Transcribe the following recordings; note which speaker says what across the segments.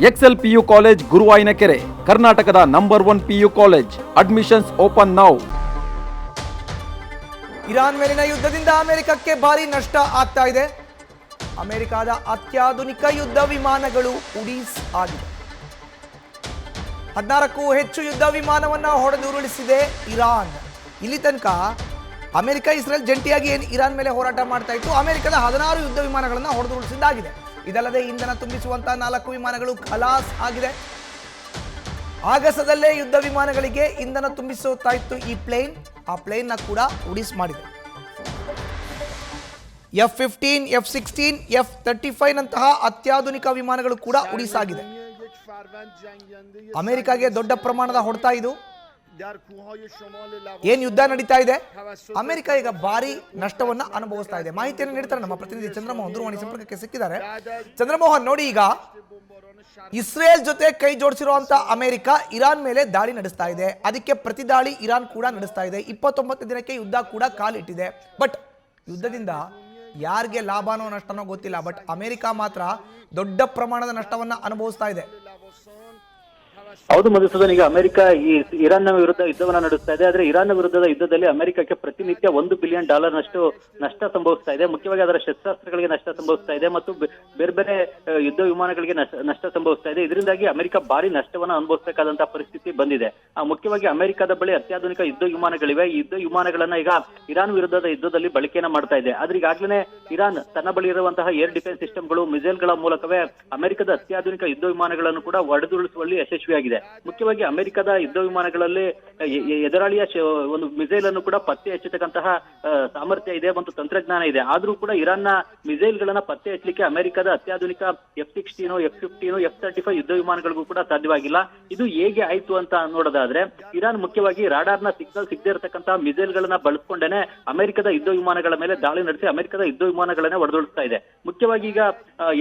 Speaker 1: Excel PU college ಗುರುವಾಯಿನಕೆರೆ, ಕರ್ನಾಟಕದ number 1 PU college. Admissions open now.
Speaker 2: Iran ಮೇಲಿನ ಯುದ್ಧದಿಂದ ಅಮೆರಿಕಕ್ಕೆ ಭಾರಿ ನಷ್ಟ ಆಗ್ತಾ ಇದೆ. ಅಮೆರಿಕದ ಅತ್ಯಾಧುನಿಕ ಯುದ್ಧ ವಿಮಾನಗಳು ಉಡೀಸ್ ಆಗಿದೆ. 16ಕ್ಕೂ ಹೆಚ್ಚು ಯುದ್ಧ ವಿಮಾನವನ್ನು ಹೊಡೆದುರುಳಿಸಿದೆ ಇರಾನ್. ಇಲ್ಲಿ ತನಕ ಅಮೆರಿಕ ಇಸ್ರೇಲ್ ಜಂಟಿಯಾಗಿ ಏನು ಇರಾನ್ ಮೇಲೆ ಹೋರಾಟ ಮಾಡ್ತಾ ಇತ್ತು, ಅಮೆರಿಕದ 16 ಯುದ್ಧ ವಿಮಾನಗಳನ್ನು ಹೊಡೆದುರುಳಿಸಿದ್ದಾಗಿದೆ. ಇದಲ್ಲದೆ ಇಂಧನ ತುಂಬಿಸುವಂತಹ 4 ವಿಮಾನಗಳು ಖಲಾಸ್ ಆಗಿದೆ. ಆಗಸದಲ್ಲೇ ಯುದ್ಧ ವಿಮಾನಗಳಿಗೆ ಇಂಧನ ತುಂಬಿಸುತ್ತಾ ಇತ್ತು ಈ ಪ್ಲೇನ್. ಆ ಪ್ಲೇನ್ನ ಕೂಡ ಉಡೀಸ್ ಮಾಡಿದೆ. F-15, F-16, F-35 ನಂತಹ ಅತ್ಯಾಧುನಿಕ ವಿಮಾನಗಳು ಕೂಡ ಉಡೀಸ್ ಆಗಿದೆ. ಅಮೆರಿಕಾಗೆ ದೊಡ್ಡ ಪ್ರಮಾಣದ ಹೊಡೆತ ಇದು. ಏನ್ ಯುದ್ಧ ನಡೀತಾ ಇದೆ, ಅಮೆರಿಕ ಈಗ ಭಾರಿ ನಷ್ಟವನ್ನ ಅನುಭವಿಸ್ತಾ ಇದೆ. ಮಾಹಿತಿಯನ್ನು ನೀಡ್ತಾರೆ ನಮ್ಮ ಪ್ರತಿನಿಧಿ ಚಂದ್ರಮೋಹನ್, ದೂರವಾಣಿ ಸಂಪರ್ಕಕ್ಕೆ ಸಿಕ್ಕಿದ್ದಾರೆ. ಚಂದ್ರಮೋಹನ್, ನೋಡಿ, ಈಗ ಇಸ್ರೇಲ್ ಜೊತೆ ಕೈ ಜೋಡಿಸಿರುವಂತ ಅಮೆರಿಕ ಇರಾನ್ ಮೇಲೆ ದಾಳಿ ನಡೆಸ್ತಾ ಇದೆ. ಅದಕ್ಕೆ ಪ್ರತಿ ದಾಳಿ ಇರಾನ್ ಕೂಡ ನಡೆಸ್ತಾ ಇದೆ. 29 ದಿನಕ್ಕೆ ಯುದ್ಧ ಕೂಡ ಕಾಲಿಟ್ಟಿದೆ. ಬಟ್ ಯುದ್ಧದಿಂದ ಯಾರಿಗೆ ಲಾಭನೋ ನಷ್ಟನೋ ಗೊತ್ತಿಲ್ಲ. ಬಟ್ ಅಮೆರಿಕ ಮಾತ್ರ ದೊಡ್ಡ ಪ್ರಮಾಣದ ನಷ್ಟವನ್ನ ಅನುಭವಿಸ್ತಾ ಇದೆ.
Speaker 3: ಹೌದು ಮಧುಸೂದನ್, ಈಗ ಅಮೆರಿಕ ಈ ಇರಾನ್ನ ವಿರುದ್ಧ ಯುದ್ಧವನ್ನ ನಡೆಸ್ತಾ ಇದೆ. ಆದ್ರೆ ಇರಾನ್ ವಿರುದ್ಧದ ಯುದ್ಧದಲ್ಲಿ ಅಮೆರಿಕಕ್ಕೆ ಪ್ರತಿನಿತ್ಯ $1 ಬಿಲಿಯನ್ ನಷ್ಟ ಸಂಭವಿಸ್ತಾ ಇದೆ. ಮುಖ್ಯವಾಗಿ ಅದರ ಶಸ್ತ್ರಾಸ್ತ್ರಗಳಿಗೆ ನಷ್ಟ ಸಂಭವಿಸ್ತಾ ಇದೆ ಮತ್ತು ಬೇರೆ ಬೇರೆ ಯುದ್ಧ ವಿಮಾನಗಳಿಗೆ ನಷ್ಟ ಸಂಭವಿಸ್ತಾ ಇದೆ. ಇದರಿಂದಾಗಿ ಅಮೆರಿಕ ಭಾರಿ ನಷ್ಟವನ್ನ ಅನುಭವಿಸಬೇಕಾದಂತಹ ಪರಿಸ್ಥಿತಿ ಬಂದಿದೆ. ಮುಖ್ಯವಾಗಿ ಅಮೆರಿಕದ ಬಳಿ ಅತ್ಯಾಧುನಿಕ ಯುದ್ಧ ವಿಮಾನಗಳಿವೆ. ಈ ಯುದ್ಧ ವಿಮಾನಗಳನ್ನ ಈಗ ಇರಾನ್ ವಿರುದ್ಧದ ಯುದ್ಧದಲ್ಲಿ ಬಳಕೆಯನ್ನ ಮಾಡ್ತಾ ಇದೆ. ಆದ್ರೆ ಈಗಾಗಲೇ ಇರಾನ್ ತನ್ನ ಬಳಿ ಇರುವಂತಹ ಏರ್ ಡಿಫೆನ್ಸ್ ಸಿಸ್ಟಮ್ಗಳು, ಮಿಸೈಲ್ಗಳ ಮೂಲಕವೇ ಅಮೆರಿಕದ ಅತ್ಯಾಧುನಿಕ ಯುದ್ಧ ವಿಮಾನಗಳನ್ನು ಕೂಡ ಹೊಡೆದುರುಳಿಸುವಲ್ಲಿ ಯಶಸ್ವಿಯಾಗಿದೆ. ಮುಖ್ಯವಾಗಿ ಅಮೆರಿಕದ ಯುದ್ಧ ವಿಮಾನಗಳಲ್ಲಿ ಎದುರಾಳಿಯ ಒಂದು ಮಿಸೈಲ್ ಅನ್ನು ಕೂಡ ಪತ್ತೆ ಹಚ್ಚತಕ್ಕಂತಹ ಸಾಮರ್ಥ್ಯ ಇದೆ ಮತ್ತು ತಂತ್ರಜ್ಞಾನ ಇದೆ. ಆದ್ರೂ ಕೂಡ ಇರಾನ್ನ ಮಿಸೈಲ್ ಗಳನ್ನ ಪತ್ತೆ ಹಚ್ಚಲಿಕ್ಕೆ ಅಮೆರಿಕದ ಅತ್ಯಾಧುನಿಕ F-16, F-15, F-35 ಯುದ್ಧ ವಿಮಾನಗಳಿಗೂ ಕೂಡ ಸಾಧ್ಯವಾಗಿಲ್ಲ. ಇದು ಹೇಗೆ ಆಯ್ತು ಅಂತ ನೋಡೋದಾದ್ರೆ, ಇರಾನ್ ಮುಖ್ಯವಾಗಿ ರಾಡಾರ್ನ ಸಿಗ್ನಲ್ ಸಿಗದೇ ಇರತಕ್ಕಂತಹ ಮಿಸೈಲ್ ಗಳನ್ನ ಬಳಸ್ಕೊಂಡೇನೆ ಅಮೆರಿಕದ ಯುದ್ಧ ವಿಮಾನಗಳ ಮೇಲೆ ದಾಳಿ ನಡೆಸಿ ಅಮೆರಿಕದ ಯುದ್ಧ ವಿಮಾನಗಳನ್ನೇ ಹೊಡೆದೊಳಿಸ್ತಾ ಇದೆ. ಮುಖ್ಯವಾಗಿ ಈಗ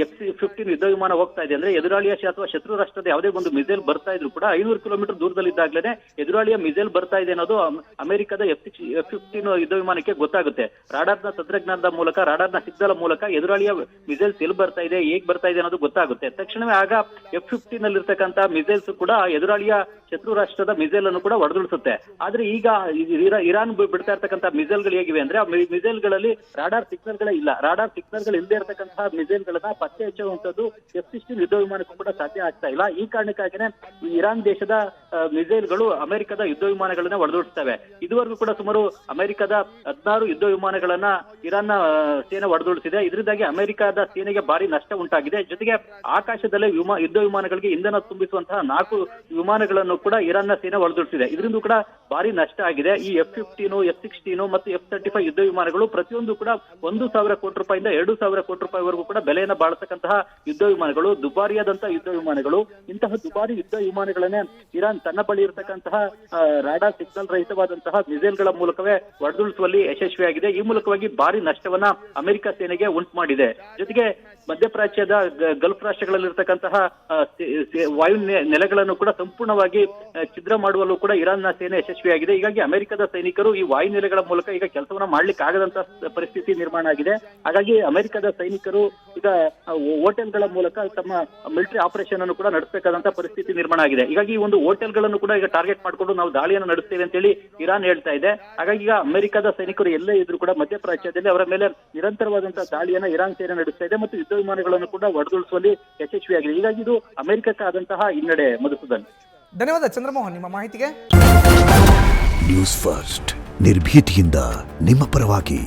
Speaker 3: F-15 ಯುದ್ಧ ವಿಮಾನ ಹೋಗ್ತಾ ಇದೆ ಅಂದ್ರೆ ಎದುರಾಳಿಯ ಅಥವಾ ಶತ್ರು ರಾಷ್ಟ್ರದ ಯಾವುದೇ ಒಂದು ಮಿಸೈಲ್ ಬರ್ತಾ ಇದ್ರು ಕೂಡ 500 ಕಿಲೋಮೀಟರ್ ದೂರದಲ್ಲಿದ್ದಾಗಲೇ ಎದುರಾಳಿಯ ಮಿಸೈಲ್ ಬರ್ತಾ ಇದೆ ಅನ್ನೋದು ಅಮೆರಿಕದ F-15 ಯುದ್ಧ ವಿಮಾನಕ್ಕೆ ಗೊತ್ತಾಗುತ್ತೆ. ರಾಡಾರ್ನ ತಂತ್ರಜ್ಞಾನದ ಮೂಲಕ, ರಾಡಾರ್ನ ಸಿಗ್ನಲ್ ಮೂಲಕ ಎದುರಾಳಿಯ ಮಿಸೈಲ್ಸ್ ಎಲ್ಲಿ ಬರ್ತಾ ಇದೆ, ಹೇಗ್ ಬರ್ತಾ ಇದೆ ಅನ್ನೋದು ಗೊತ್ತಾಗುತ್ತೆ. ತಕ್ಷಣವೇ ಆಗ F-15 ನಲ್ಲಿರ್ತಕ್ಕಂತಹ ಮಿಸೈಲ್ಸ್ ಕೂಡ ಎದುರಾಳಿಯ ಶತ್ರು ರಾಷ್ಟ್ರದ ಮಿಸೈಲ್ ಅನ್ನು ಕೂಡ ಹೊಡೆದುಳಿಸುತ್ತೆ. ಆದ್ರೆ ಈಗ ಇರಾನ್ ಬಿಡ್ತಾ ಇರ್ತಕ್ಕಂತಹ ಮಿಸೈಲ್ ಗಳು ಹೇಗಿವೆ ಅಂದ್ರೆ, ಆ ಮಿಸೈಲ್ ಗಳಲ್ಲಿ ರಾಡಾರ್ ಸಿಗ್ನಲ್ ಗಳೇ ಇಲ್ಲ. ರಾಡಾರ್ ಸಿಗ್ನಲ್ ಗಳು ಇಲ್ಲದೆ ಇರತಕ್ಕಂತಹ ಮಿಸೈಲ್ ಗಳನ್ನ ಪತ್ತೆ ಹಚ್ಚುವಂತದ್ದು F-16 ಯುದ್ಧ ವಿಮಾನಕ್ಕೂ ಕೂಡ ಸಾಧ್ಯ ಆಗ್ತಾ ಇಲ್ಲ. ಈ ಕಾರಣಕ್ಕಾಗಿನೇ ಇರಾನ್ ದೇಶದ ಮಿಸೈಲ್ಗಳು ಅಮೆರಿಕದ ಯುದ್ಧ ವಿಮಾನಗಳನ್ನ ಹೊಡೆದುಡಿಸ್ತವೆ. ಇದುವರೆಗೂ ಕೂಡ ಸುಮಾರು ಅಮೆರಿಕದ 16 ಯುದ್ಧ ವಿಮಾನಗಳನ್ನ ಇರಾನ್ನ ಸೇನೆ ಹೊಡೆದುಡಿಸಿದೆ. ಇದರಿಂದಾಗಿ ಅಮೆರಿಕದ ಸೇನೆಗೆ ಭಾರಿ ನಷ್ಟ ಉಂಟಾಗಿದೆ. ಜೊತೆಗೆ ಆಕಾಶದಲ್ಲೇ ಯುದ್ಧ ವಿಮಾನಗಳಿಗೆ ಇಂಧನ ತುಂಬಿಸುವಂತಹ 4 ವಿಮಾನಗಳನ್ನು ಕೂಡ ಇರಾನ್ನ ಸೇನೆ ಹೊಡೆದುಡಿಸಿದೆ. ಇದರಿಂದ ಕೂಡ ಭಾರಿ ನಷ್ಟ ಆಗಿದೆ. ಈ F-15, F-16 ಮತ್ತು F-35 ಯುದ್ಧ ವಿಮಾನಗಳು ಪ್ರತಿಯೊಂದು ಕೂಡ $1,000 ಕೋಟಿ ರೂಪಾಯಿಂದ $2,000 ಕೋಟಿ ರೂಪಾಯಿವರೆಗೂ ಕೂಡ ಬೆಲೆಯನ್ನು ಬಾಳತಕ್ಕಂತಹ ಯುದ್ಧ ವಿಮಾನಗಳು, ದುಬಾರಿಯಾದಂತಹ ಯುದ್ಧ ವಿಮಾನಗಳು. ಇಂತಹ ದುಬಾರಿ ಯುದ್ಧ ವಿಮಾನಗಳನ್ನೇ ಇರಾನ್ ತನ್ನ ಬಳಿ ಇರತಕ್ಕಂತಹ ರಾಡಾರ್ ಸಿಗ್ನಲ್ ರಹಿತವಾದಂತಹ ಮಿಸೈಲ್ ಗಳ ಮೂಲಕವೇ ಹೊಡೆದುಳಿಸುವಲ್ಲಿ ಯಶಸ್ವಿಯಾಗಿದೆ. ಈ ಮೂಲಕವಾಗಿ ಭಾರಿ ನಷ್ಟವನ್ನ ಅಮೆರಿಕ ಸೇನೆಗೆ ಉಂಟು ಮಾಡಿದೆ. ಜೊತೆಗೆ ಮಧ್ಯಪ್ರಾಚ್ಯದ ಗಲ್ಫ್ ರಾಷ್ಟ್ರಗಳಲ್ಲಿರ್ತಕ್ಕಂತಹ ವಾಯು ನೆಲೆಗಳನ್ನು ಕೂಡ ಸಂಪೂರ್ಣವಾಗಿ ಛಿದ್ರ ಮಾಡುವಲ್ಲೂ ಕೂಡ ಇರಾನ್ನ ಸೇನೆ ಯಶಸ್ವಿಯಾಗಿದೆ. ಹೀಗಾಗಿ ಅಮೆರಿಕದ ಸೈನಿಕರು ಈ ವಾಯು ನೆಲೆಗಳ ಮೂಲಕ ಈಗ ಕೆಲಸವನ್ನ ಮಾಡ್ಲಿಕ್ಕೆ ಆಗದಂತಹ ಪರಿಸ್ಥಿತಿ ನಿರ್ಮಾಣ ಆಗಿದೆ. ಹಾಗಾಗಿ ಅಮೆರಿಕದ ಸೈನಿಕರು ಈಗ ಹೋಟೆಲ್ಗಳ ಮೂಲಕ ತಮ್ಮ ಮಿಲಿಟರಿ ಆಪರೇಷನ್ ಅನ್ನು ಕೂಡ ನಡೆಸಬೇಕಾದಂತಹ ಪರಿಸ್ಥಿತಿ ನಿರ್ಮಾಣ ಆಗಿದೆ. ಹೀಗಾಗಿ ಈ ಒಂದು ಹೋಟೆಲ್ಗಳನ್ನು ಕೂಡ ಈಗ ಟಾರ್ಗೆಟ್ ಮಾಡಿಕೊಂಡು ನಾವು ದಾಳಿಯನ್ನು ನಡೆಸ್ತೇವೆ ಅಂತ ಹೇಳಿ ಇರಾನ್ ಹೇಳ್ತಾ ಇದೆ. ಹಾಗಾಗಿ ಈಗ ಅಮೆರಿಕದ ಸೈನಿಕರು ಎಲ್ಲೇ ಇದ್ರು ಕೂಡ ಮಧ್ಯಪ್ರಾಚ್ಯದಲ್ಲಿ ಅವರ ಮೇಲೆ ನಿರಂತರವಾದಂತಹ ದಾಳಿಯನ್ನ ಇರಾನ್ ಸೇನೆ ನಡೆಸ್ತಾ ಇದೆ ಮತ್ತು ಯುದ್ಧ ವಿಮಾನಗಳನ್ನು ಕೂಡ ಹೊಡೆದುಳಿಸುವಲ್ಲಿ ಯಶಸ್ವಿಯಾಗಿದೆ. ಹೀಗಾಗಿ ಇದು ಅಮೆರಿಕಕ್ಕೆ ಆದಂತಹ ಹಿನ್ನಡೆ. ಮಧುಸೂದನ್,
Speaker 2: ಧನ್ಯವಾದ ಚಂದ್ರಮೋಹನ್ ನಿಮ್ಮ ಮಾಹಿತಿಗೆ.
Speaker 4: ನ್ಯೂಸ್ ಫಸ್ಟ್, ನಿರ್ಭೀತಿಯಿಂದ ನಿಮ್ಮ ಪರವಾಗಿ.